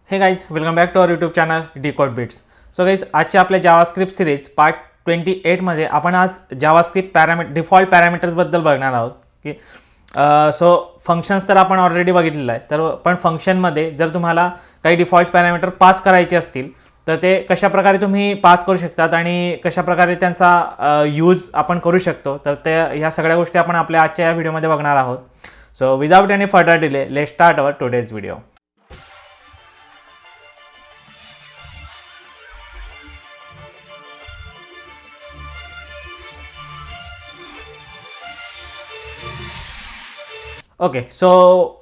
हे guys welcome back to our YouTube channel Decode Beats. So guys आजच्या आपल्या JavaScript series part 28 मध्ये आपण आज जावास्क्रिप्ट डिफॉल्ट पॅरामीटर्सबद्दल बघणार आहोत की सो फंक्शन्स तर आपण ऑलरेडी बघितलेलं आहे. तर पण फंक्शनमध्ये जर तुम्हाला काही डिफॉल्ट पॅरामीटर पास करायचे असतील तर ते कशाप्रकारे तुम्ही पास करू शकतात आणि कशाप्रकारे त्यांचा यूज आपण करू शकतो, तर ते ह्या सगळ्या गोष्टी आपण आपल्या आजच्या या व्हिडिओमध्ये बघणार आहोत. So without any further delay let's start our today's video. Okay, so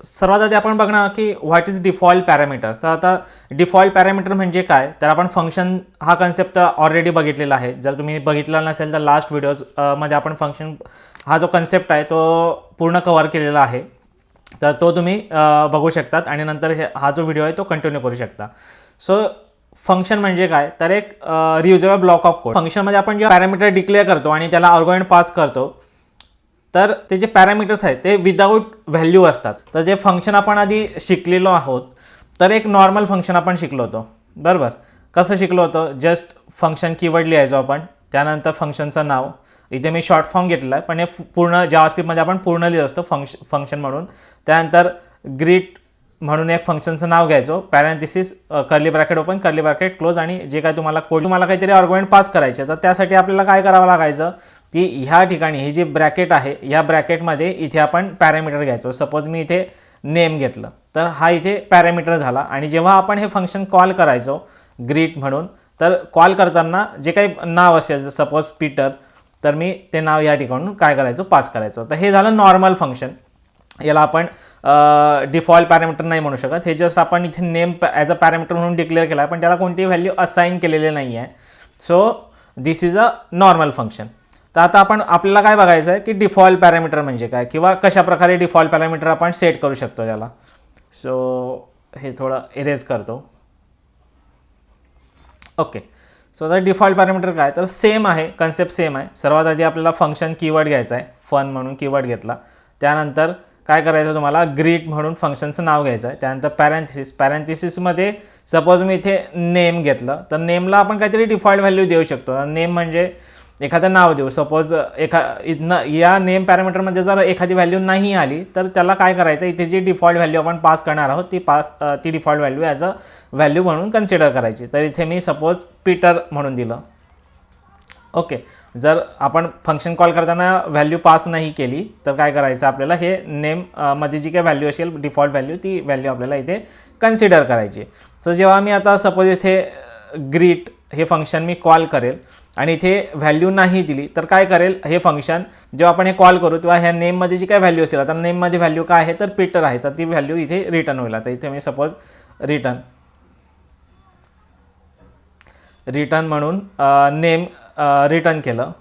सर्वात आधी आपण बघणार की व्हॉट इज डिफॉल्ट पॅरामीटर्स. तर आता डिफॉल्ट पॅरामीटर म्हणजे काय, तर आपण फंक्शन हा कन्सेप्ट ऑलरेडी बघितलेला आहे. जर तुम्ही बघितला नसेल तर लास्ट व्हिडिओजमध्ये आपण फंक्शन हा जो कन्सेप्ट आहे तो पूर्ण कव्हर केलेला आहे, तर तो तुम्ही बघू शकतात आणि नंतर हा जो व्हिडिओ आहे तो कंटिन्यू करू शकता. सो फंक्शन म्हणजे काय, तर एक रियुजेबल ब्लॉक ऑफ कोड. फंक्शनमध्ये आपण जे पॅरामीटर डिक्लेअर करतो आणि त्याला आर्ग्युमेंट पास करतो, तर ते जे पॅरामीटर्स आहेत ते विदाऊट व्हॅल्यू असतात. तर जे फंक्शन आपण आधी शिकलेलो आहोत, तर एक नॉर्मल फंक्शन आपण शिकलो होतो, बरोबर. कसं शिकलो होतं, जस्ट फंक्शन कीवर्ड लिहायचो आपण, त्यानंतर फंक्शनचं नाव. इथे मी शॉर्ट फॉर्म घेतला आहे, पण हे पूर्ण जावास्क्रिप्टमध्ये आपण पूर्ण लिहित असतो फंक्शन म्हणून. त्यानंतर ग्रीट म्हणून एक फंक्शनचं नाव घ्यायचो, parenthesis curly bracket open curly bracket close, आणि जे काय तुम्हाला काहीतरी आर्ग्युमेंट पास करायचे, तर त्यासाठी आपल्याला काय करावं लागायचं की ह्या ठिकाणी ही जी ब्रॅकेट आहे या ब्रॅकेटमध्ये इथे आपण पॅरामीटर घ्यायचो. सपोज मी इथे नेम घेतलं, तर हा इथे पॅरामीटर झाला. आणि जेव्हा आपण हे फंक्शन कॉल करायचो ग्रीट म्हणून, तर कॉल करताना जे काही नाव असेल, सपोज पीटर, तर मी ते नाव या ठिकाणून काय करायचो, पास करायचो. तर हे झालं नॉर्मल फंक्शन. याला आपण डिफॉल्ट पॅरामीटर नाही म्हणू शकत. हे जस्ट आपण इथे नेम ॲज अ पॅरामीटर म्हणून डिक्लेअर केला आहे, पण त्याला कोणतीही व्हॅल्यू असाइन केलेली नाही आहे. So this is a normal function. तर आता आपल्याला काय बघायचं आहे की डिफॉल्ट पॅरामीटर म्हणजे काय, किंवा कशाप्रकारे डिफॉल्ट पॅरामीटर आपण सेट करू शकतो त्याला. सो हे थोडं इरेज करतो. ओके, सो आता डिफॉल्ट पॅरामीटर काय, तर सेम आहे, कन्सेप्ट सेम आहे. सर्वात आधी आपल्याला फंक्शन कीवर्ड घ्यायचा आहे, फन म्हणून कीवर्ड घेतला. त्यानंतर काय करायचं, तुम्हाला ग्रीट म्हणून फंक्शनचं नाव घ्यायचं आहे. त्यानंतर पॅरेंथिसिसमध्ये सपोज मी इथे नेम घेतलं, तर नेमला आपण काहीतरी डिफॉल्ट व्हॅल्यू देऊ शकतो. नेम म्हणजे एखादं नाव देऊ. सपोज इथनं या नेम पॅरामीटरमध्ये जर एखादी व्हॅल्यू नाही आली, तर त्याला काय करायचं, इथे जी डिफॉल्ट व्हॅल्यू आपण पास करणार आहोत ती default value as a value म्हणून कन्सिडर करायची. तर इथे मी सपोज पीटर म्हणून दिलं. ओके, जर आपण फंक्शन कॉल करताना व्हॅल्यू पास नाही केली, तर काय करायचं, आपल्याला हे नेम मध्ये जी काही व्हॅल्यू असेल डिफॉल्ट व्हॅल्यू, ती व्हॅल्यू आपल्याला इथे कन्सिडर करायची. सो जेव्हा मी आता सपोज इथे ग्रीट हे फंक्शन मी कॉल करेल आणि इथे व्हॅल्यू नाही दिली, तर काय करेल हे फंक्शन, जेव्हा आपण हे कॉल करू तेव्हा ह्या नेममध्ये जी काही व्हॅल्यू असेल, आता नेममध्ये व्हॅल्यू काय आहे, तर पीटर आहे, तर ती व्हॅल्यू इथे रिटर्न होईल. आता इथे मी सपोज रिटर्न म्हणून नेम रिटर्न केलं,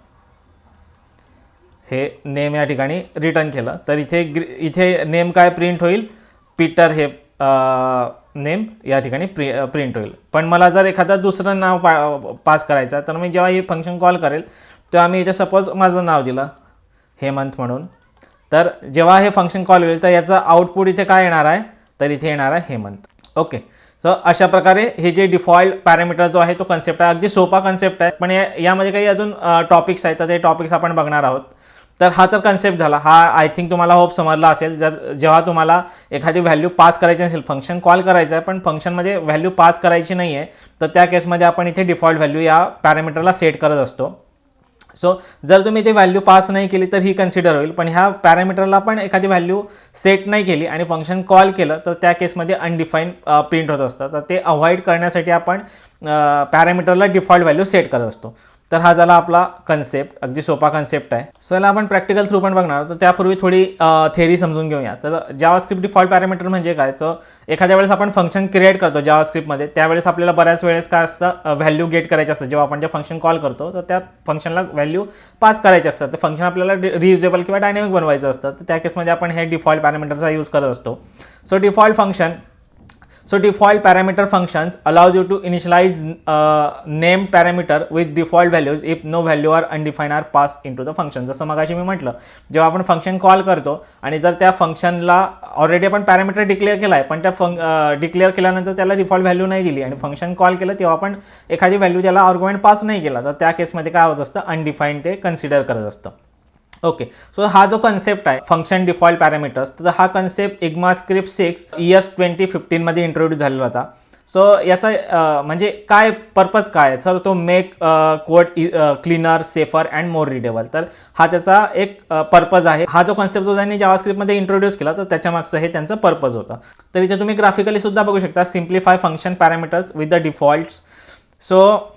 हे नेम या ठिकाणी रिटर्न केलं, तर इथे नेम काय प्रिंट होईल, पीटर हे नेम या ठिकाणी प्रिंट होईल. पण मला जर एखादं दुसरं नाव पास करायचं, तर मी जेव्हा हे फंक्शन कॉल करेल तेव्हा मी इथे सपोज माझं नाव दिलं हेमंत म्हणून, तर जेव्हा हे फंक्शन कॉल होईल तर याचं आउटपुट इथे काय येणार आहे, तर इथे येणार आहे हेमंत. ओके, सो अशा प्रकारे हे जे डिफॉल्ट पॅरामीटर जो आहे तो कन्सेप्ट आहे. अगदी सोपा कन्सेप्ट आहे, पण यामध्ये काही अजून टॉपिक्स आहेत, तर ते टॉपिक्स आपण बघणार आहोत. तर हा तर कन्सेप्ट झाला. हा आय थिंक तुम्हाला होप समजला असेल. जेव्हा तुम्हाला एखादी व्हॅल्यू पास करायची असेल, फंक्शन कॉल करायचं आहे पण फंक्शनमध्ये व्हॅल्यू पास करायची नाही आहे, तर त्या केसमध्ये आपण इथे डिफॉल्ट व्हॅल्यू या पॅरामीटरला सेट करत असतो. सो जर तुम्ही ते व्हॅल्यू पास नाही केली तर ही कन्सिडर होईल, पण ह्या पॅरामीटरला पण एखादी व्हॅल्यू सेट नाही केली आणि फंक्शन कॉल केलं, तर त्या केसमध्ये अनडिफाईन प्रिंट होत असतं. तर ते अवॉइड करण्यासाठी आपण पॅरामीटरला डिफॉल्ट व्हॅल्यू सेट करत असतो. तर हा झाला आपला कन्सेप्ट, अगदी सोपा कन्सेप्ट आहे. सो याला आपण प्रॅक्टिकल थ्रू पण बघणार, तर त्यापूर्वी थोडी थेरी समजून घेऊया. तर जावास्क्रिप्ट डिफॉल्ट पॅरामीटर म्हणजे काय, तर एखाद्या वेळेस आपण फंक्शन क्रिएट करतो जावास्क्रिप्टमध्ये, त्यावेळेस आपल्याला बऱ्याच वेळेस काय असतं, व्हॅल्यू गेट करायची असतं. जेव्हा आपण ते फंक्शन कॉल करतो तर त्या फंक्शनला व्हॅल्यू पास करायची असतात. तर फंक्शन आपल्याला रियुजेबल किंवा डायनॅमिक बनवायचं असतं, तर त्या केसमध्ये आपण हे डिफॉल्ट पॅरामीटरचा यूज करत असतो. So default function so default parameter functions allows you to initialize name parameter with default values if no value are undefined are pass into the function. जसं मगाशी मी म्हटलं, जेव्हा आपण फंक्शन कॉल करतो आणि जर त्या फंक्शनला ऑलरेडी आपण पॅरामीटर डिक्लेअर केला आहे, पण त्या डिक्लेअर केल्यानंतर त्याला डिफॉल्ट व्हॅल्यू नाही दिली आणि फंक्शन कॉल केलं तेव्हा आपण एखादी व्हॅल्यू त्याला आर्ग्युमेंट पास नाही केला, तर त्या केसमध्ये काय होत असतं, अनडिफाईन्ड ते कन्सिडर करत असतं. ओके, सो हा जो कन्सेप्ट आहे फंक्शन डिफॉल्ट पॅरामीटर्स, तर हा कन्सेप्ट ECMAScript 6 ES 2015 मध्ये इंट्रोड्यूस झालेला होता. सो याचा म्हणजे काय पर्पज काय आहे, सर तो make code cleaner, safer and more readable. तर हा त्याचा एक पर्पज आहे. हा जो कन्सेप्ट जो त्यांनी जावास्क्रिप्टमध्ये इंट्रोड्यूस केला, तर त्याच्या मागचं हे त्यांचं पर्पज होतं. तर इथे तुम्ही ग्राफिकली सुद्धा बघू शकता, simplify function parameters with the defaults. So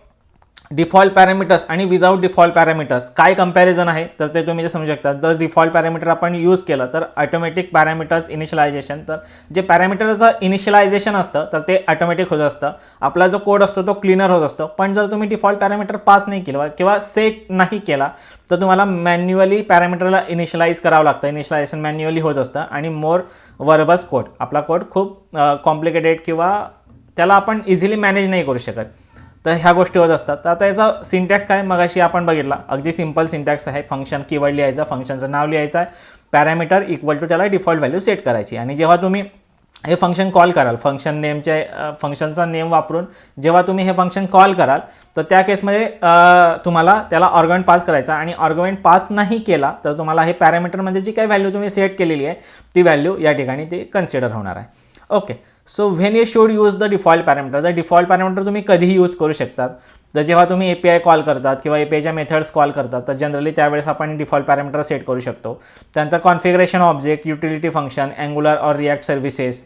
default parameters आणि विदाउट डिफॉल्ट पॅरामीटर्स काय कंपॅरिझन आहे, तर ते तुम्ही जे समजू शकता. जर डिफॉल्ट पॅरामीटर आपण यूज केलं तर ऑटोमॅटिक पॅरामीटर्स इनिशियलायझेशन, तर जे पॅरामीटरचं इनिशियलायझेशन असतं तर ते ऑटोमॅटिक होत असतं. आपला जो कोड असतो तो क्लीनर होत असतो. पण जर तुम्ही डिफॉल्ट पॅरामीटर पास नाही केलं किंवा सेट नाही केला तर तुम्हाला मॅन्युअली पॅरामीटरला इनिशियलाइज करावं लागतं. इनिशियलायझेशन मॅन्युअली होत असतं आणि मोर वर्बस कोड, आपला कोड खूप कॉम्प्लिकेटेड किंवा त्याला आपण इझिली मॅनेज नाही करू शकत. तर ह्या गोष्टी होत असतात. तर आता याचा सिंटॅक्स काय मगाशी आपण बघितला, अगदी सिंपल सिंटॅक्स आहे. फंक्शन कीवर्ड लिहायचा, फंक्शनचं नाव लिहायचं आहे, पॅरामीटर इक्वल टू त्याला डिफॉल्ट व्हॅल्यू सेट करायची. आणि जेव्हा तुम्ही हे फंक्शन कॉल कराल, फंक्शनचा नेम वापरून जेव्हा तुम्ही हे फंक्शन कॉल कराल तर त्या केसमध्ये तुम्हाला त्याला आर्ग्युमेंट पास करायचा आणि आर्ग्युमेंट पास नाही केला तर तुम्हाला हे पॅरामीटरमध्ये जी काही व्हॅल्यू तुम्ही सेट केलेली आहे ती व्हॅल्यू या ठिकाणी ती कन्सिडर होणार आहे. Okay, so when you should use the default parameter. तर डिफॉल्ट पॅरामीटर तुम्ही कधीही यूज करू शकतात. तर जेव्हा तुम्ही API कॉल करतात किंवा APIच्या मेथड्स कॉल करतात तर जनरली त्यावेळेस आपण डिफॉल्ट पॅरामीटर सेट करू शकतो. त्यानंतर configuration object, utility function, angular और रिॲक्ट सर्व्हिसेस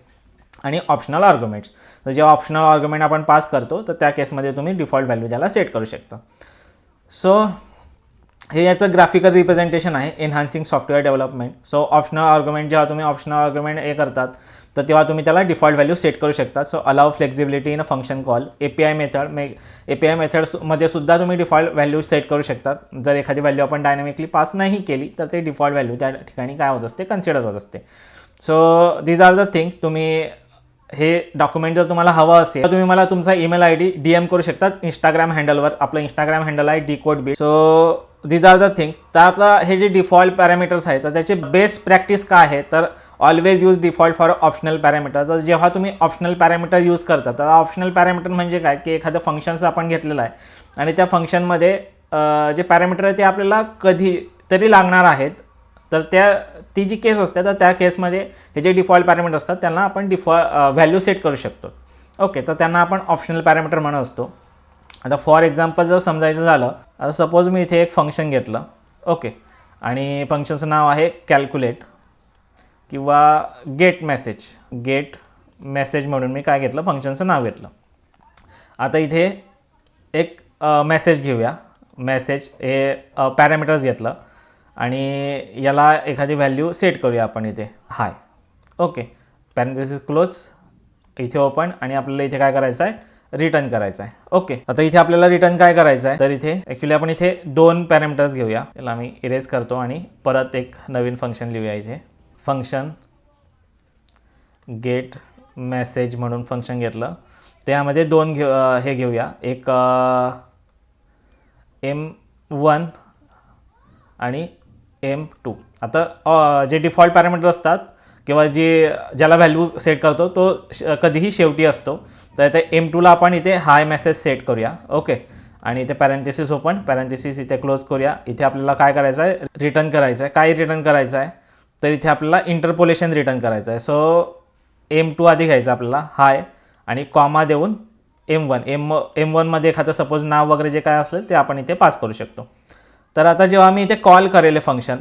आणि ऑप्शनल आर्ग्युमेंट्स. तर जेव्हा ऑप्शनल आर्ग्युमेंट आपण पास करतो तर त्या केसमध्ये तुम्ही डिफॉल्ट व्हॅल्यू त्याला सेट करू शकता. सो हे याचं ग्राफिकल रिप्रेझेंटेशन आहे, enhancing software development. So optional argument जेव्हा तुम्ही ऑप्शनल आर्ग्युमेंट हे करतात तर तेव्हा तुम्ही त्याला डिफॉल्ट व्हॅल्यू सेट करू शकता. So allow flexibility in a function call. API मेथडमध्ये सुद्धा तुम्ही डिफॉल्ट व्हॅल्यू सेट करू शकतात. जर एखादी व्हॅल्यू आपण डायनॅमिकली पास नाही केली तर ते डिफॉल्ट व्हॅल्यू त्या ठिकाणी काय होत असते, कन्सिडर होत असते. So these are the things. तुम्ही हे डॉक्युमेंट जर तुम्हाला हवं असेल तर तुम्ही मला तुमचा ईमेल ID DM करू शकतात इंस्टाग्राम हँडलवर. आपलं इंस्टाग्राम हँडल आहे DCodeBeat. So these are the things. तर आपला हे जे डिफॉल्ट पॅरामीटर्स आहे तर त्याचे बेस्ट प्रॅक्टिस काय आहे, तर always use default for optional parameter. तर जेव्हा तुम्ही ऑप्शनल पॅरामीटर यूज करता तर ऑप्शनल पॅरामीटर म्हणजे काय, की एखादं फंक्शनचं आपण घेतलेलं आहे आणि त्या फंक्शनमध्ये जे पॅरामीटर आहे ते आपल्याला कधी तरी लागणार आहेत. तर ती जी केस असते तर त्या केसमध्ये हे जे डिफॉल्ट पॅरामीटर असतात त्यांना आपण व्हॅल्यू सेट करू शकतो. ओके, तर त्यांना आपण ऑप्शनल पॅरामीटर म्हणत असतो. आता फॉर एक्झाम्पल जर समजायचं झालं, आता सपोज मी इथे एक फंक्शन घेतलं. ओके, आणि फंक्शनचं नाव आहे कॅल्क्युलेट किंवा गेट मेसेज म्हणून मी काय घेतलं, फंक्शनचं नाव घेतलं. आता इथे एक मेसेज घेऊया. मेसेज हे पॅरामीटर्स घेतलं आणि याला एखादी व्हॅल्यू सेट करूया आपण इथे हाय. ओके, पॅरेंथेसिस क्लोज, इथे ओपन आणि आपल्याला इथे काय करायचं आहे, रिटर्न करायचं आहे. ओके, आता इथे आपल्याला रिटर्न काय करायचं आहे, तर इथे ॲक्च्युली आपण इथे 2 पॅरामीटर्स घेऊया. याला मी इरेज करतो आणि परत एक नवीन फंक्शन लिहूया. इथे फंक्शन गेट मेसेज म्हणून फंक्शन घेतलं. त्यामध्ये 2 हे घेऊया, एक M1 आणि M2. आता जे डिफॉल्ट पॅरामीटर असतात किंवा ज्याला व्हॅल्यू सेट करतो तो कधीही शेवटी असतो. तर इथे M2ला आपण इथे हाय मेसेज सेट करूया. ओके, आणि इथे पॅरेंथेसिस ओपन, पॅरेंथेसिस इथे क्लोज करूया. इथे आपल्याला काय करायचं आहे, रिटर्न करायचं आहे. काय रिटर्न करायचं आहे, तर इथे आपल्याला इंटरपोलेशन रिटर्न करायचं आहे. सो M2 आधी घ्यायचं आपल्याला हाय आणि कॉमा देऊन M1मध्ये एखादं सपोज नाव वगैरे जे काय असलं ते आपण इथे पास करू शकतो. तर आता जेव्हा मी इथे कॉल करेल फंक्शन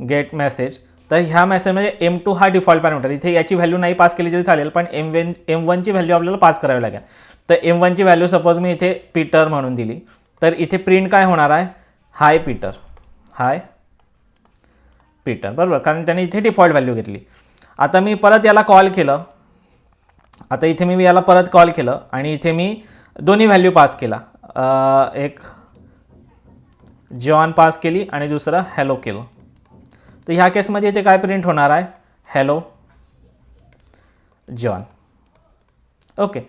गेट मेसेज, तर ह्या मेसेजमध्ये M2 हा डिफॉल्ट पॅरामीटर, इथे याची व्हॅल्यू नाही पास केली तरी चालेल, पण M1ची व्हॅल्यू आपल्याला पास करावी लागेल. तर M1ची व्हॅल्यू सपोज मी इथे पीटर म्हणून दिली, तर इथे प्रिंट काय होणार आहे, हाय पीटर, बरोबर, कारण त्याने इथे डिफॉल्ट व्हॅल्यू घेतली. आता मी परत याला कॉल केलं. आता इथे मी याला परत कॉल केलं आणि इथे मी दोन्ही व्हॅल्यू पास केला. एक जॉन पास केली आणि दुसरं हॅलो केलं. तर ह्या केसमध्ये इथे काय प्रिंट होणार आहे, हॅलो. जॉन. ओके,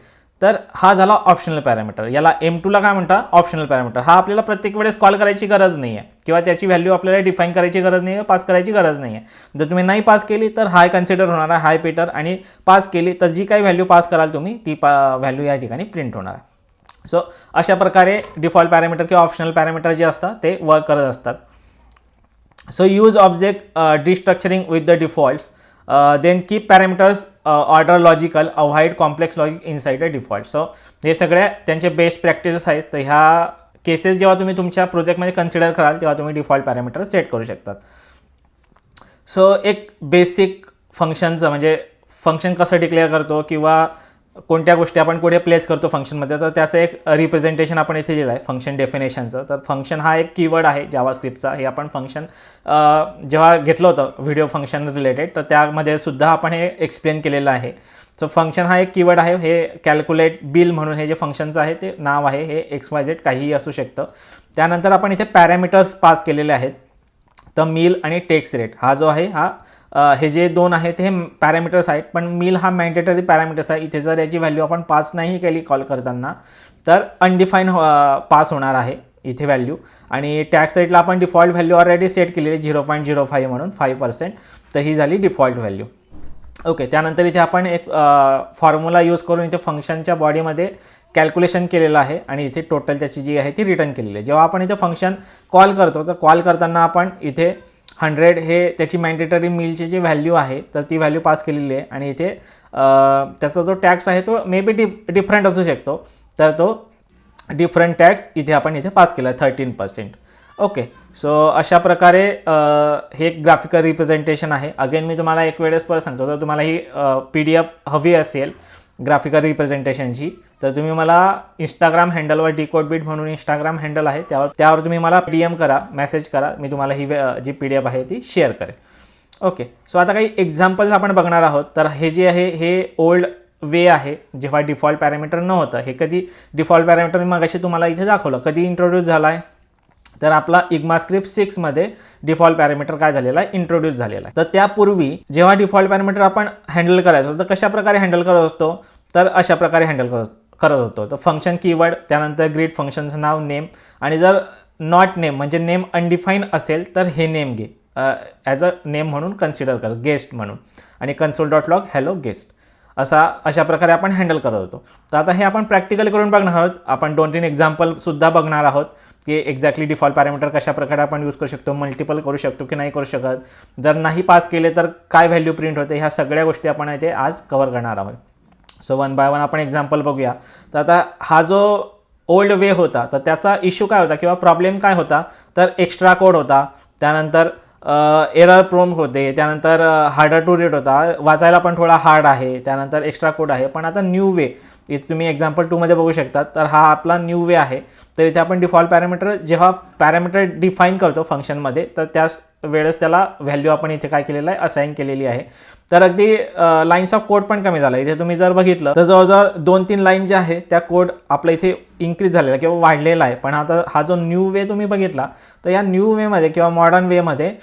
तर हा झाला ऑप्शनल पॅरामीटर. याला M2ला काय म्हणता, ऑप्शनल पॅरामीटर. हा आपल्याला प्रत्येक वेळेस कॉल करायची गरज नाही आहे किंवा त्याची व्हॅल्यू आपल्याला डिफाईन करायची गरज नाही आहे, पास करायची गरज नाही आहे. जर तुम्ही नाही पास केली तर हाय कन्सिडर होणार आहे, हाय पीटर, आणि पास केली तर जी काही व्हॅल्यू पास कराल तुम्ही ती व्हॅल्यू या ठिकाणी प्रिंट होणार आहे. सो अशा प्रकारे डिफॉल्ट पॅरामीटर किंवा ऑप्शनल पॅरामीटर जे असतात ते वर्क करत असतात. So use object destructuring with the defaults, then keep parameters order logical, avoid complex logic inside the default. So हे सगळ्या त्यांचे बेस्ट प्रॅक्टिसेस आहेत. तर ह्या केसेस जेव्हा तुम्ही तुमच्या प्रोजेक्टमध्ये कन्सिडर कराल तेव्हा तुम्ही डिफॉल्ट पॅरामीटर सेट करू शकतात. सो एक बेसिक फंक्शनचं म्हणजे फंक्शन कसं डिक्लेअर करतो किंवा कोणत्या गोष्टी आपण कुठे प्लेस करतो फंक्शनमध्ये, तर त्याचं एक रिप्रेझेंटेशन आपण इथे दिलं आहे फंक्शन डेफिनेशनचं. तर फंक्शन हा एक कीवर्ड आहे जावास्क्रिप्टचा. हे आपण फंक्शन जेव्हा घेतलं होतं व्हिडिओ फंक्शन रिलेटेड, तर त्यामध्ये सुद्धा आपण हे एक्सप्लेन केलेलं आहे. सो फंक्शन हा एक कीवर्ड आहे. हे कॅल्क्युलेट बिल म्हणून हे जे फंक्शनचं आहे ते नाव आहे. हे XYZ काहीही असू शकतं. त्यानंतर आपण इथे पॅरामीटर्स पास केलेले आहेत. तर मील आणि टेक्स्ट रेट हा जो आहे हा हे जे दोन आहेत हे पॅरामीटर्स आहेत, पण मील हा मॅन्डेटरी पॅरामीटर्स आहे. इथे जर याची व्हॅल्यू आपण पास नाही केली कॉल करताना तर अनडिफाईन पास होणार आहे इथे व्हॅल्यू. आणि टॅक्स रेटला आपण डिफॉल्ट व्हॅल्यू ऑलरेडी सेट केलेली 0.05 म्हणून 5%. तर ही झाली डिफॉल्ट व्हॅल्यू. ओके, त्यानंतर इथे आपण एक फॉर्म्युला यूज करून इथे फंक्शनच्या बॉडीमध्ये कॅल्क्युलेशन केलेलं आहे आणि इथे टोटल त्याची जी आहे ती रिटर्न केलेली आहे. जेव्हा आपण इथे फंक्शन कॉल करतो तर कॉल करताना आपण इथे 100 हे त्याची मॅन्डेटरी मीलची जी व्हॅल्यू आहे तर ती व्हॅल्यू पास केलेली आहे. आणि इथे त्याचा जो टॅक्स आहे तो मे बी डिफरंट असू शकतो, तर तो डिफरंट टॅक्स इथे आपण इथे पास केला आहे 13%. ओके, सो अशा प्रकारे हे एक ग्राफिकल रिप्रेझेंटेशन आहे. अगेन मी तुम्हाला एक वेळेस परत सांगतो, जर तुम्हाला ही PDF हवी असेल ग्राफिकल रिप्रेझेंटेशनची तर तुम्ही मला इंस्टाग्राम हँडलवर डिकोडबीट म्हणून इंस्टाग्राम हँडल आहे त्यावर तुम्ही मला DM करा, मेसेज करा, मी तुम्हाला ही जी PDF आहे ती शेअर करेन. ओके, सो आता काही एक्झाम्पल्स आपण बघणार आहोत. तर हे जे आहे हे ओल्ड वे आहे जेव्हा डिफॉल्ट पॅरामीटर नव्हतं. हे कधी डिफॉल्ट पॅरामीटर मी मगाशी तुम्हाला इथे दाखवलं कधी इंट्रोड्यूस झाला आहे, तर आपला इग्मास्क्रिप्ट 6 मध्ये डिफॉल्ट पॅरामीटर काय झालेला आहे, इंट्रोड्यूस झालेला आहे. तर त्यापूर्वी जेव्हा डिफॉल्ट पॅरामीटर आपण हँडल करायचो तर कशा प्रकारे हँडल करत असतो, तर अशा प्रकारे हँडल करत होतो. तर फंक्शन कीवर्ड, त्यानंतर ग्रीड फंक्शनचं नाव नेम, आणि जर नॉट नेम म्हणजे नेम अनडिफाईन असेल तर हे नेम घे ॲज अ नेम म्हणून कन्सिडर कर, गेस्ट म्हणून, आणि console.log हॅलो गेस्ट अशा प्रकारे आपण हँडल करत होतो. तर आता हे आपण प्रॅक्टिकली करून बघणार आहोत. आपण 2-3 एक्झाम्पलसुद्धा बघणार आहोत की एक्झॅक्टली डिफॉल्ट पॅरामीटर कशा प्रकारे आपण यूज करू शकतो, मल्टिपल करू शकतो की नाही करू शकत, जर नाही पास केले तर काय व्हॅल्यू प्रिंट होते, ह्या सगळ्या गोष्टी आपण इथे आज कव्हर करणार आहोत. सो 1 बाय 1 आपण एक्झाम्पल बघूया. तर आता हा जो ओल्ड वे होता तर त्याचा इश्यू काय होता किंवा प्रॉब्लेम काय होता, तर एक्स्ट्रा कोड होता, त्यानंतर एरर प्रोम होते, त्यानंतर हार्डर टू रीड होता, वाचायला पण थोडा हार्ड आहे, त्यानंतर एक्स्ट्रा कोड आहे. पण आता न्यू वे इथे तुम्ही एक्झाम्पल 2 मध्ये बघू शकता, तर हा आपला न्यू वे आहे. तर इथे आपण डिफॉल्ट पॅरामीटर जेव्हा पॅरामीटर डिफाईन करतो फंक्शनमध्ये तर त्याच वेळेस त्याला व्हॅल्यू आपण इथे काय केलेलं आहे, असाईन केलेली आहे. तर अगदी लाईन्स ऑफ कोड पण कमी झाला. इथे तुम्ही जर बघितलं तर जवळजवळ 2-3 लाईन जे आहे त्या कोड आपल्या इथे इन्क्रीज झालेला किंवा वाढलेला आहे. पण आता हा जो न्यू वे तुम्ही बघितला तर या न्यू वेमध्ये किंवा मॉडर्न वेमध्ये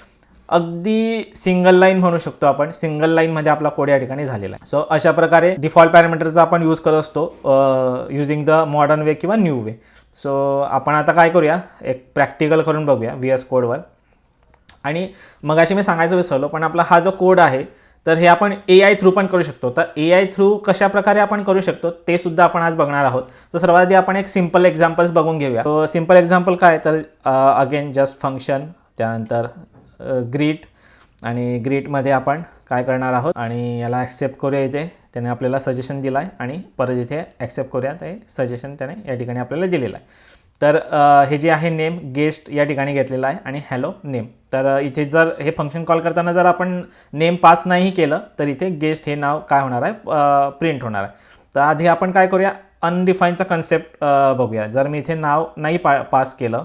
अगदी सिंगल लाईन म्हणू शकतो आपण, सिंगल लाईनमध्ये आपला कोड या ठिकाणी झालेला आहे. सो अशा प्रकारे डिफॉल्ट पॅरामीटरचा आपण यूज करत असतो युझिंग द मॉडर्न वे किंवा न्यू वे. सो आपण आता काय करूया, एक प्रॅक्टिकल करून बघूया VS कोडवर. आणि मगाशी मी सांगायचं विसरलो, पण आपला हा जो कोड आहे तर हे आपण AI थ्रू पण करू शकतो. तर AI थ्रू कशा प्रकारे आपण करू शकतो ते सुद्धा आपण आज बघणार आहोत. तर सर्वात आधी आपण एक सिम्पल एक्झाम्पल्स बघून घेऊया. सो सिम्पल एक्झाम्पल काय, तर अगेन जस्ट फंक्शन, त्यानंतर ग्रीट, आणि ग्रीटमध्ये आपण काय करणार आहोत, आणि याला ॲक्सेप्ट करूया. इथे त्याने आपल्याला सजेशन दिला आहे आणि परत इथे ॲक्सेप्ट करूया, ते सजेशन त्याने या ठिकाणी आपल्याला दिलेलं आहे. तर हे जे आहे नेम गेस्ट या ठिकाणी घेतलेलं आहे आणि हॅलो नेम. तर इथे जर हे फंक्शन कॉल करताना जर आपण नेम पास नाही केलं तर इथे गेस्ट हे नाव काय होणार आहे, प्रिंट होणार आहे. तर आधी आपण काय करूया, अनडिफाईनचा कन्सेप्ट बघूया. जर मी इथे नाव नाही पास केलं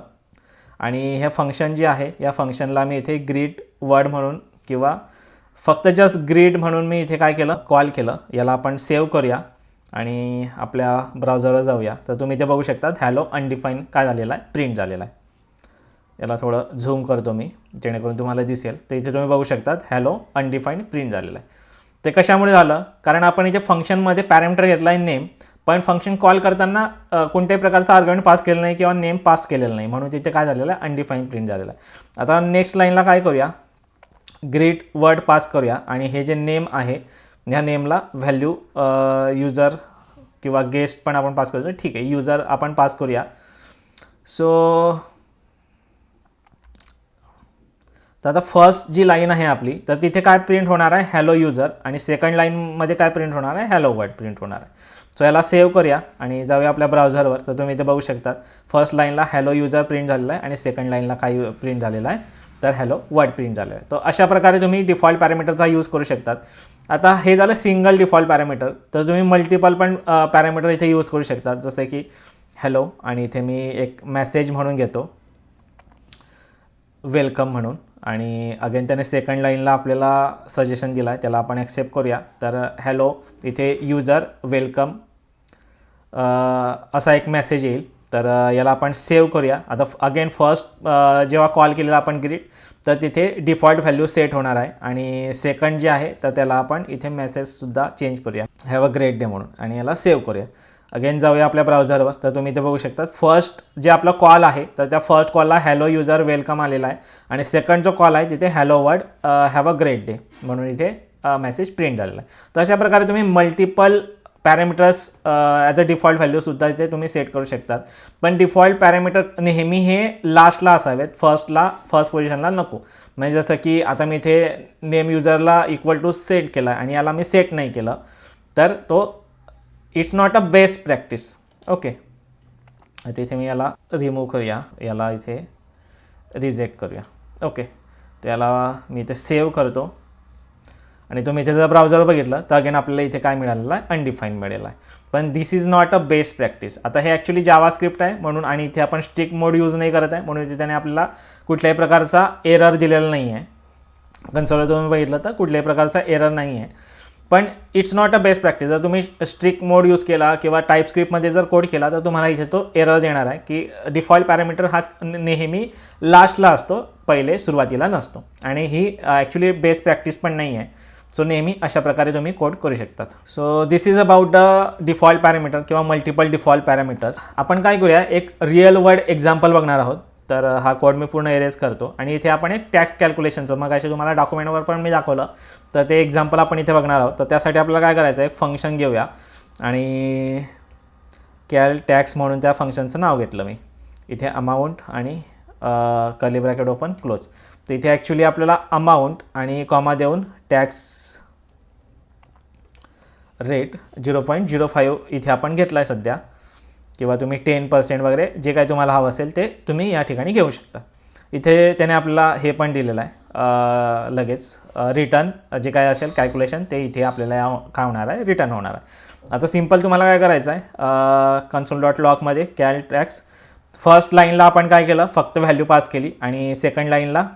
आणि हे फंक्शन जे आहे या फंक्शनला मी इथे ग्रीट वर्ड म्हणून किंवा फक्त जस्ट ग्रीड म्हणून मी इथे काय केलं, कॉल केलं. याला आपण सेव्ह करूया आणि आपल्या ब्राउझरवर जाऊया. तर तुम्ही इथे बघू शकता हॅलो अनडिफाईन काय झालेला आहे, प्रिंट झालेला आहे. याला थोडं झूम करतो मी जेणेकरून तुम्हाला दिसेल. तर इथे तुम्ही बघू शकता हॅलो अनडिफाईन प्रिंट झालेला आहे. ते कशामुळे झालं, कारण आपण इथे फंक्शनमध्ये पॅरामीटर घेतला आहे नेम, पण फंक्शन कॉल करताना कोणत्याही प्रकारचा आर्ग्युमेंट पास केलेला नाही किंवा नेम पास केलेला नाही, म्हणून तिथे काय झालेलं आहे, अनडिफाईन प्रिंट झालेलं आहे. आता नेक्स्ट लाईनला काय करूया, ग्रीट वर्ड पास करूया आणि हे जे नेम आहे ह्या नेमला व्हॅल्यू युजर किंवा गेस्ट पण आपण पास करू. ठीक आहे, युजर आपण पास करूया. सो तर आता फर्स्ट जी लाईन आहे आपली, तर तिथे काय प्रिंट होणार आहे, हॅलो युजर, आणि सेकंड लाईनमध्ये काय प्रिंट होणार आहे, हॅलो वर्ड प्रिंट होणार आहे. सो याला सेव्ह करूया आणि जाऊया आपल्या ब्राउझरवर. तर तुम्ही इथे बघू शकता फर्स्ट लाईनला हॅलो युजर प्रिंट झालेला आहे आणि सेकंड लाईनला काय प्रिंट झालेला आहे, तर हॅलो वर्ड प्रिंट झालेला आहे. तर अशा प्रकारे तुम्ही डिफॉल्ट पॅरामीटरचा यूज करू शकतात. आता हे झालं सिंगल डिफॉल्ट पॅरामीटर, तर तुम्ही मल्टिपल पण पॅरामीटर इथे यूज करू शकतात, जसं की हॅलो आणि इथे मी एक मेसेज म्हणून घेतो वेलकम म्हणून, आणि अगेन त्याने सेकंड लाईनला आपल्याला सजेशन दिला आहे, त्याला आपण ॲक्सेप्ट करूया. तर हॅलो इथे युजर वेलकम असा एक मेसेज येईल, तर याला आपण सेव्ह करूया. आता अगेन फर्स्ट जेव्हा कॉल केलेला आपण ग्रीट, तर तिथे डिफॉल्ट व्हॅल्यू सेट होणार आहे, आणि सेकंड जे आहे तर त्याला आपण इथे मेसेजसुद्धा चेंज करूया, हॅव अ ग्रेट डे म्हणून, आणि याला सेव्ह करूया. अगेन जाऊया आपल्या ब्राउझरवर. तर तुम्ही इथे बघू शकता फर्स्ट जे आपला कॉल आहे, तर त्या फर्स्ट कॉलला हॅलो युजर वेलकम आलेला आहे, आणि सेकंड जो कॉल आहे तिथे hello word have a great day म्हणून इथे मेसेज प्रिंट झालेला आहे. तर अशा प्रकारे तुम्ही multiple parameters as a default व्हॅल्यूसुद्धा इथे तुम्ही सेट करू शकतात. पण डिफॉल्ट पॅरामीटर नेहमी हे लास्टला असावेत, फर्स्ट पोझिशनला नको. म्हणजे जसं की आता मी इथे नेम युजरला इक्वल टू सेट केला आणि याला मी सेट नाही केलं, तर तो it's not a best practice. Okay, आता इथे मी याला रिमूव्ह करूया, याला इथे रिजेक्ट करूया. ओके, तर याला मी इथे सेव्ह करतो, आणि तुम्ही इथे जर ब्राउझर बघितलं तर अगेन आपल्याला इथे काय मिळालेलं आहे, अनडिफाईन मिळालेलं आहे. पण this is not a best practice. आता हे ॲक्च्युली जावा स्क्रिप्ट आहे म्हणून, आणि इथे आपण स्ट्रिक्ट मोड यूज नाही करत आहे म्हणून इथे त्याने आपल्याला कुठल्याही प्रकारचा एरर दिलेला नाही आहे. कन्सोलवर तुम्ही बघितलं तर कुठल्याही प्रकारचा एरर नाही आहे. पण it's not a best practice. जर तुम्ही स्ट्रिक्ट मोड यूज केला किंवा टाईप स्क्रिप्टमध्ये जर कोड केला तर तुम्हाला इथे तो एरर देणार आहे की डिफॉल्ट पॅरामीटर हा नेहमी लास्टला असतो, पहिले सुरुवातीला नसतो, आणि ही ॲक्च्युली बेस्ट प्रॅक्टिस पण नाही आहे. सो नेहमी अशा प्रकारे तुम्ही कोड करू शकतात. So this is about the default parameter किंवा मल्टिपल डिफॉल्ट पॅरामीटर्स. आपण काय करूया, एक रिअल वर्ल्ड एक्झाम्पल बघणार आहोत. तर हा कोड मी पूर्ण एरेज करतो, आणि इथे आपण एक टॅक्स कॅल्क्युलेशनचं, मग असे तुम्हाला डॉक्युमेंटवर पण मी दाखवलं, तर ते एक्झाम्पल आपण इथे बघणार आहोत. तर त्यासाठी आपल्याला काय करायचं आहे, एक फंक्शन घेऊया, आणि कॅल टॅक्स म्हणून त्या फंक्शनचं नाव घेतलं मी. इथे अमाऊंट आणि कर्ली ब्रॅकेट ओपन क्लोज. तर इथे ॲक्च्युली आपल्याला अमाऊंट आणि कॉमा देऊन टॅक्स रेट 0.05 इथे आपण घेतला आहे सध्या, किंवा तुम्ही 10% वगैरे जे काही तुम्हाला हवं असेल ते तुम्ही या ठिकाणी घेऊ शकता. इथे त्याने आपल्याला हे पण दिलेलं आहे लगेच रिटर्न जे काय असेल कॅल्क्युलेशन ते इथे आपल्याला काय होणार आहे, रिटर्न होणार आहे. आता सिम्पल तुम्हाला काय करायचं आहे, console.logमध्ये कॅल टॅक्स फर्स्ट लाईनला आपण काय केलं, फक्त व्हॅल्यू पास केली, आणि सेकंड लाईनला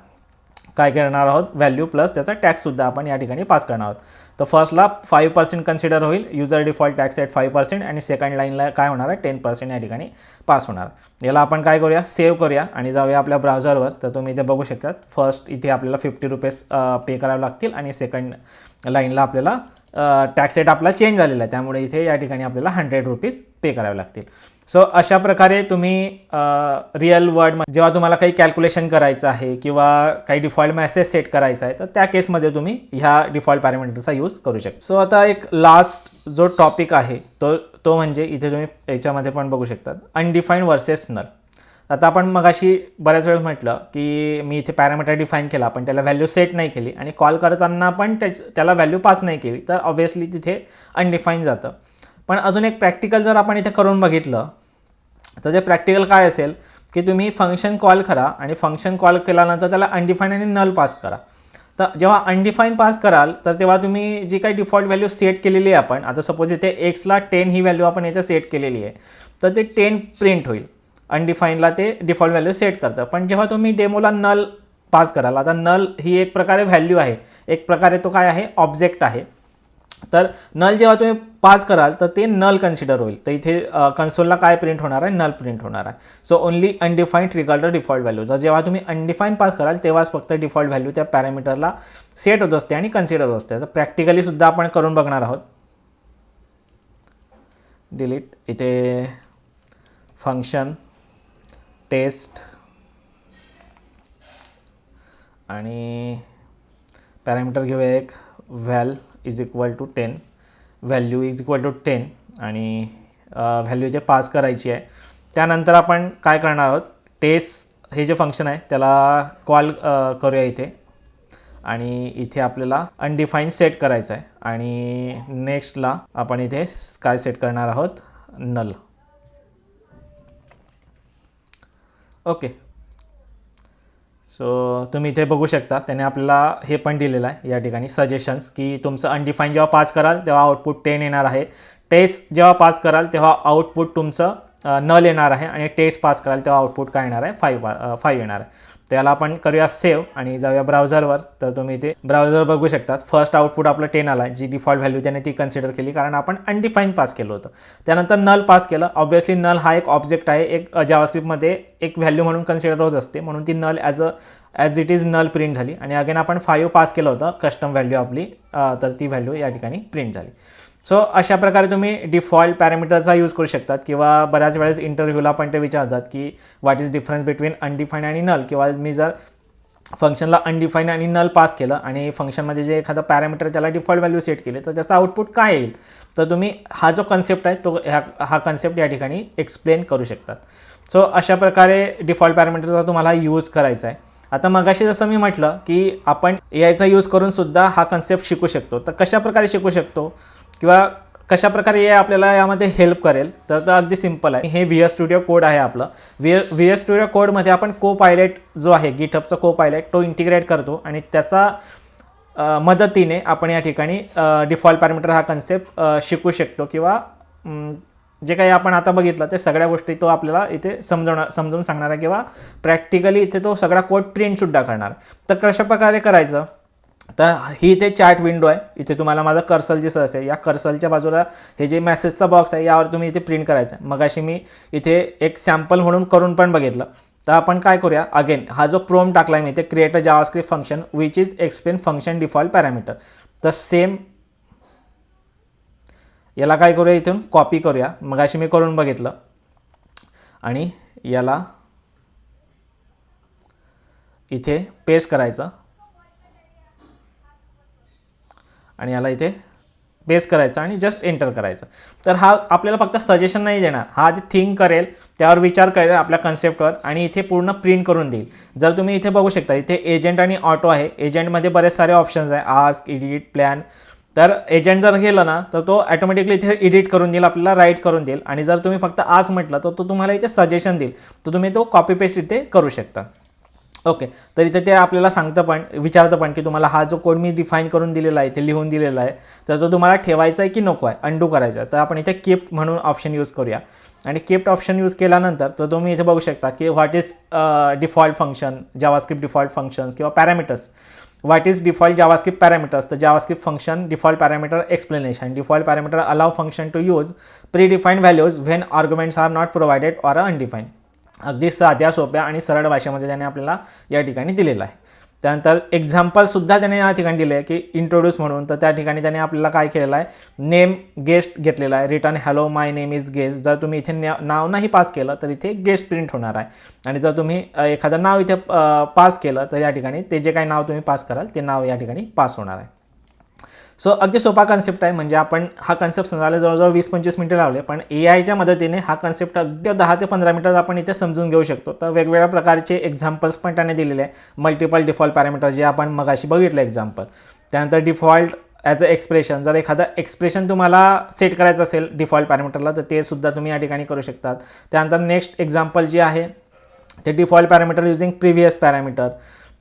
काय करणार आहोत, व्हॅल्यू प्लस त्याचा टॅक्ससुद्धा आपण या ठिकाणी पास करणार आहोत. तर फर्स्टला 5% कन्सिडर होईल, युजर डिफॉल्ट टॅक्स ॲट 5%, आणि सेकंड लाईनला काय होणार आहे, 10% या ठिकाणी पास होणार. याला आपण काय करूया, सेव्ह करूया आणि जाऊया आपल्या ब्राउझरवर. तर तुम्ही इथे बघू शकता फर्स्ट इथे आपल्याला ₹50 पे करावे लागतील, आणि सेकंड लाईनला आपल्याला टॅक्स रेट आपला चेंज झालेला आहे, त्यामुळे इथे या ठिकाणी आपल्याला ₹100 पे करावे लागतील. सो अशा प्रकारे तुम्ही रिअल वर्ल्डमध्ये जेव्हा तुम्हाला काही कॅल्क्युलेशन करायचं आहे किंवा काही डिफॉल्ट मेसेज सेट करायचा आहे, तर त्या केसमध्ये तुम्ही ह्या डिफॉल्ट पॅरामीटरचा यूज करू शकता. सो आता एक लास्ट जो टॉपिक आहे तो म्हणजे इथे तुम्ही याच्यामध्ये पण बघू शकता, अनडिफाईन्ड वर्सेस नल. आता आपण मगाशी बऱ्याच वेळेस म्हटलं की मी इथे पॅरामीटर डिफाईन केला पण त्याला व्हॅल्यू सेट नाही केली, आणि कॉल करताना पण त्याला व्हॅल्यू पास नाही केली, तर ऑब्व्हियसली तिथे अनडिफाईन जातं. पण अजून एक प्रॅक्टिकल जर आपण इथे करून बघितलं तर ते प्रॅक्टिकल काय असेल की तुम्ही फंक्शन कॉल करा, आणि फंक्शन कॉल केल्यानंतर त्याला अनडिफाईन आणि नल पास करा. तर जेव्हा अनडिफाईन पास कराल तर तेव्हा तुम्ही जी काही डिफॉल्ट व्हॅल्यू सेट केलेली आहे आपण, आता सपोज इथे एक्सला 10 ही व्हॅल्यू आपण इथे सेट केलेली आहे, तर ते 10 प्रिंट होईल. अनडिफाईनला ते डिफॉल्ट व्हॅल्यू सेट करतं. पण जेव्हा तुम्ही डेमोला नल पास कराल, आता नल ही एक प्रकारे व्हॅल्यू आहे, एक प्रकारे तो काय आहे, ऑब्जेक्ट आहे. तर नल जेव्हा तुम्ही पास कराल तर ते नल कन्सिडर होईल. तर इथे कन्सोलला काय प्रिंट होणार आहे, नल प्रिंट होणार आहे. So only undefined trigger the default value. तर जेव्हा तुम्ही अनडिफाईन पास कराल तेव्हाच फक्त डिफॉल्ट व्हॅल्यू त्या पॅरामीटरला सेट होत असते आणि कन्सिडर होत असते. तर प्रॅक्टिकली सुद्धा आपण करून बघणार आहोत. डिलीट इथे फंक्शन टेस्ट आणि पॅरामीटर घेऊया एक val is equal to 10, value is equal to 10 आणि व्हॅल्यू जे पास करायची आहे. त्यानंतर आपण काय करणार आहोत, टेस्ट हे जे फंक्शन आहे त्याला कॉल करूया इथे आणि इथे आपल्याला अनडिफाईन सेट करायचं आहे आणि नेक्स्टला आपण इथे काय सेट करणार आहोत, नल. ओके. सो तुम्ही इथे बघू शकता त्याने आपल्याला हे पण दिलेलं आहे या ठिकाणी सजेशन्स की तुमचं अनडिफाईन जेव्हा पास कराल तेव्हा आउटपुट 10 येणार आहे. टेस्ट जेव्हा पास कराल तेव्हा आउटपुट तुमचं नल येणार आहे आणि टेस्ट पास कराल तेव्हा आउटपुट काय येणार आहे, 5 येणार आहे. त्याला आपण करूया सेव्ह आणि जाऊया ब्राउझरवर. तर तुम्ही इथे ब्राउझर बघू शकतात. फर्स्ट आउटपुट आपलं 10 आला आहे, जी डिफॉल्ट व्हॅल्यू त्याने ती कन्सिडर केली कारण आपण अनडिफाईन पास केलं होतं. त्यानंतर नल पास केलं. ऑब्व्हियसली नल हा एक ऑब्जेक्ट आहे, एक जावास्क्रिप्टमध्ये एक व्हॅल्यू म्हणून कन्सिडर होत असते, म्हणून ती null as it is null print झाली. आणि अगेन आपण 5 पास केलं होतं कस्टम व्हॅल्यू आपली, तर ती व्हॅल्यू या ठिकाणी प्रिंट झाली. सो अशा प्रकारे तुम्ही डिफॉल्ट पॅरामीटरचा यूज करू शकतात किंवा बऱ्याच वेळेस इंटरव्ह्यूला पण ते विचारतात की व्हॉट इज डिफरन्स बिटवीन अनडिफाईन आणि नल, किंवा मी जर फंक्शनला अनडिफाईन आणि नल पास केलं आणि फंक्शनमध्ये जे एखादा पॅरामीटर त्याला डिफॉल्ट व्हॅल्यू सेट केले तर त्याचा आउटपुट काय येईल. तर तुम्ही हा जो कन्सेप्ट आहे तो हा कन्सेप्ट या ठिकाणी एक्सप्लेन करू शकतात. सो अशा प्रकारे डिफॉल्ट पॅरामीटरचा तुम्हाला यूज करायचा आहे. आता मगाशी जसं मी म्हटलं की आपण AIचा यूज करून सुद्धा हा कन्सेप्ट शिकू शकतो. तर कशा प्रकारे शिकू शकतो किंवा कशा प्रकारे AI आपल्याला यामध्ये हेल्प करेल, तर अगदी सिंपल आहे. हे VS स्टुडिओ कोड आहे आपलं. VS स्टुडिओ कोडमध्ये आपण को-पायलट जो आहे गिटहबचा को-पायलट तो इंटिग्रेट करतो आणि त्याचा मदतीने आपण या ठिकाणी डिफॉल्ट पॅरामीटर हा कन्सेप्ट शिकू शकतो किंवा जे काही आपण आता बघितलं ते सगळ्या गोष्टी तो आपल्याला इथे समजावून सांगणार आहे किंवा प्रॅक्टिकली इथे तो सगळा कोड प्रिंटसुद्धा करणार. तर कशा प्रकारे करायचं, तर ही इथे चॅट विंडो आहे. इथे तुम्हाला माझं कर्सर दिसत असेल, या कर्सरच्या बाजूला हे जे मेसेजचा बॉक्स आहे यावर तुम्ही इथे प्रिंट करायचं आहे. मगाशी मी इथे एक सॅम्पल म्हणून करून पण बघितलं. तर आपण काय करूया, अगेन हा जो प्रोम टाकला आहे मी इथे create a JavaScript function which is explain function default parameter. तर सेम याला काय करूया, इथून कॉपी करूया. मगाशी मी करून बघितलं आणि याला इथे पेस्ट करायचं आणि याला इथे पेस्ट करायचं आणि जस्ट एंटर करायचं. तर हा आपल्याला फक्त सजेशन नाही देणार, हा आधी थिंक करेल, त्यावर विचार करेल आपल्या कन्सेप्टवर आणि इथे पूर्ण प्रिंट करून देईल. जर तुम्ही इथे बघू शकता इथे एजंट आणि ऑटो आहे. एजंटमध्ये बरेच सारे ऑप्शन्स आहे, आस्क, एडिट, प्लॅन. तर एजंट जर गेलं ना तर तो ॲटोमॅटिकली इथे एडिट करून देईल, आपल्याला राईट करून देईल. आणि जर तुम्ही फक्त आज म्हटलं तर तो तुम्हाला इथे सजेशन देईल, तर तुम्ही तो कॉपी पेस्ट इथे करू शकता. ओके. तर इथे ते आपल्याला विचारतं पण की तुम्हाला हा जो कोड मी डिफाईन करून दिलेला आहे, इथे लिहून दिलेला आहे, तर तो तुम्हाला ठेवायचा आहे की नको आहे, अंडू करायचा आहे. तर आपण इथे कीप्ट म्हणून ऑप्शन यूज करूया आणि कीप्ट ऑप्शन यूज केल्यानंतर तर तुम्ही इथे बघू शकता की what is default function, JavaScript default functions किंवा parameters. What is default JavaScript parameters, तर JavaScript function default parameter explanation. Default parameter allow function to use predefined values when arguments are not provided or undefined. अगदी साध्या सोप्या आणि सरळ भाषेमध्ये त्याने आपल्याला या ठिकाणी दिलेलं आहे. त्यानंतर एक्झाम्पलसुद्धा त्याने या ठिकाणी दिले आहे की इंट्रोड्यूस म्हणून. तर त्या ठिकाणी त्याने आपल्याला काय केलेलं आहे, नेम गेस्ट घेतलेला आहे. Return hello my name is guest. जर तुम्ही इथे नाव नाही पास केलं तर इथे गेस्ट प्रिंट होणार आहे. आणि जर तुम्ही एखादं नाव इथे पास केलं तर या ठिकाणी ते जे काही नाव तुम्ही पास कराल ते नाव या ठिकाणी पास होणार आहे. सो अगदी सोपा कन्सेप्ट आहे. म्हणजे आपण हा कन्सेप्ट समजायला जवळजवळ 20-25 मिनिटं लावले, पण AIच्या मदतीने हा कन्सेप्ट अगदी 10 ते 15 मिनिटात आपण इथे समजून घेऊ शकतो. तर वेगवेगळ्या प्रकारचे एक्झाम्पल्स पण त्याने दिलेले आहे. मल्टिपल डिफॉल्ट पॅरामीटर जे आपण मगाशी बघितलं एक्झाम्पल. त्यानंतर डिफॉल्ट ॲज अ एक्सप्रेशन, जर एखादं एक्सप्रेशन तुम्हाला सेट करायचं असेल डिफॉल्ट पॅरामीटरला तर ते सुद्धा तुम्ही या ठिकाणी करू शकतात. त्यानंतर नेक्स्ट एक्झाम्पल जे आहे ते default parameter using previous parameter.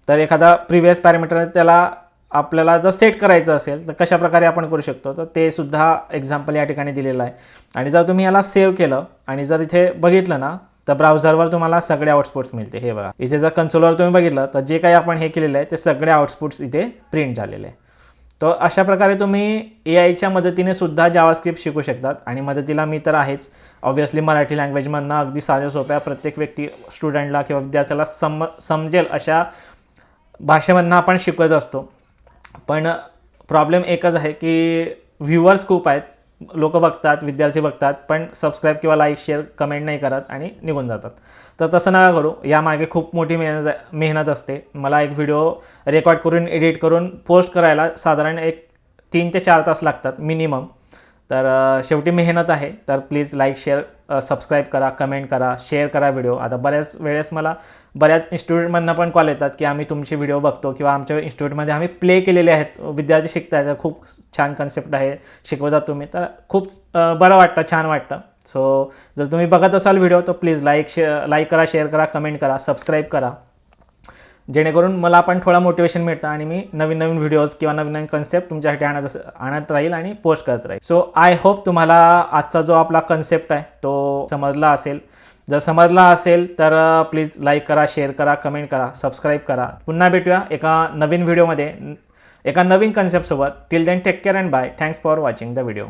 तर एखादा प्रिव्हियस पॅरामीटर त्याला आपल्याला जर सेट करायचं असेल तर कशा प्रकारे आपण करू शकतो, तर ते सुद्धा एक्झाम्पल या ठिकाणी दिलेलं आहे. आणि जर तुम्ही याला सेव्ह केलं आणि जर इथे बघितलं ना तर ब्राउझरवर तुम्हाला सगळे आउटपुट्स मिळते. हे बघा इथे जर कन्सोलवर तुम्ही बघितलं तर जे काही आपण हे केलेलं आहे ते सगळे आउटपुट्स इथे प्रिंट झालेले आहे. तो अशा प्रकारे तुम्ही AI च्या मदतीने सुद्धा जावास्क्रिप्ट शिकू शकतात आणि मदतीला मी तर आहेच ऑब्व्हियसली मराठी लँग्वेजमधनं अगदी साध्या सोप्या प्रत्येक व्यक्ती स्टुडंटला किंवा विद्यार्थ्याला समजेल अशा भाषेमधनं आपण शिकवत असतो. पण प्रॉब्लेम एकच आहे की व्ह्युअर्स खूप आहेत, लोक बघतात, विद्यार्थी बघतात, पण सबस्क्राईब किंवा लाईक शेअर कमेंट नाही करत आणि निघून जातात. तर तसं नका करू. यामागे खूप मोठी मेहनत असते. मला एक व्हिडिओ रेकॉर्ड करून एडिट करून पोस्ट करायला साधारण 3 ते 4 तास लागतात मिनिमम. तर शेवटी मेहनत आहे. तर प्लीज लाईक शेअर सबस्क्राईब करा, कमेंट करा, शेअर करा व्हिडिओ. आता बऱ्याच वेळेस मला बऱ्याच इन्स्टिट्यूटमधनं पण कॉल येतात की आम्ही तुमचे व्हिडिओ बघतो किंवा आमच्या इन्स्टिट्यूटमध्ये आम्ही प्ले केलेले आहेत, विद्यार्थी शिकत आहेत, खूप छान कन्सेप्ट आहे, शिकवतात तुम्ही. तर खूप बरं वाटतं, छान वाटतं. सो जर तुम्ही बघत असाल व्हिडिओ तर प्लीज लाईक करा, शेअर करा, कमेंट करा, सबस्क्राईब करा, जेणेकरून मला पण थोडा मोटिवेशन मिळतं आणि मी नवीन नवीन व्हिडिओज किंवा नवीन नवीन कन्सेप्ट तुमच्यासाठी आणत राहील आणि पोस्ट करत राहील. सो आय होप तुम्हाला आजचा जो आपला कन्सेप्ट आहे तो समजला असेल. जर समजला असेल तर प्लीज लाईक करा, शेअर करा, कमेंट करा, सबस्क्राईब करा. पुन्हा भेटूया एका नवीन व्हिडिओमध्ये एका नवीन कन्सेप्टसोबत. Till then take care and bye. Thanks for watching the video.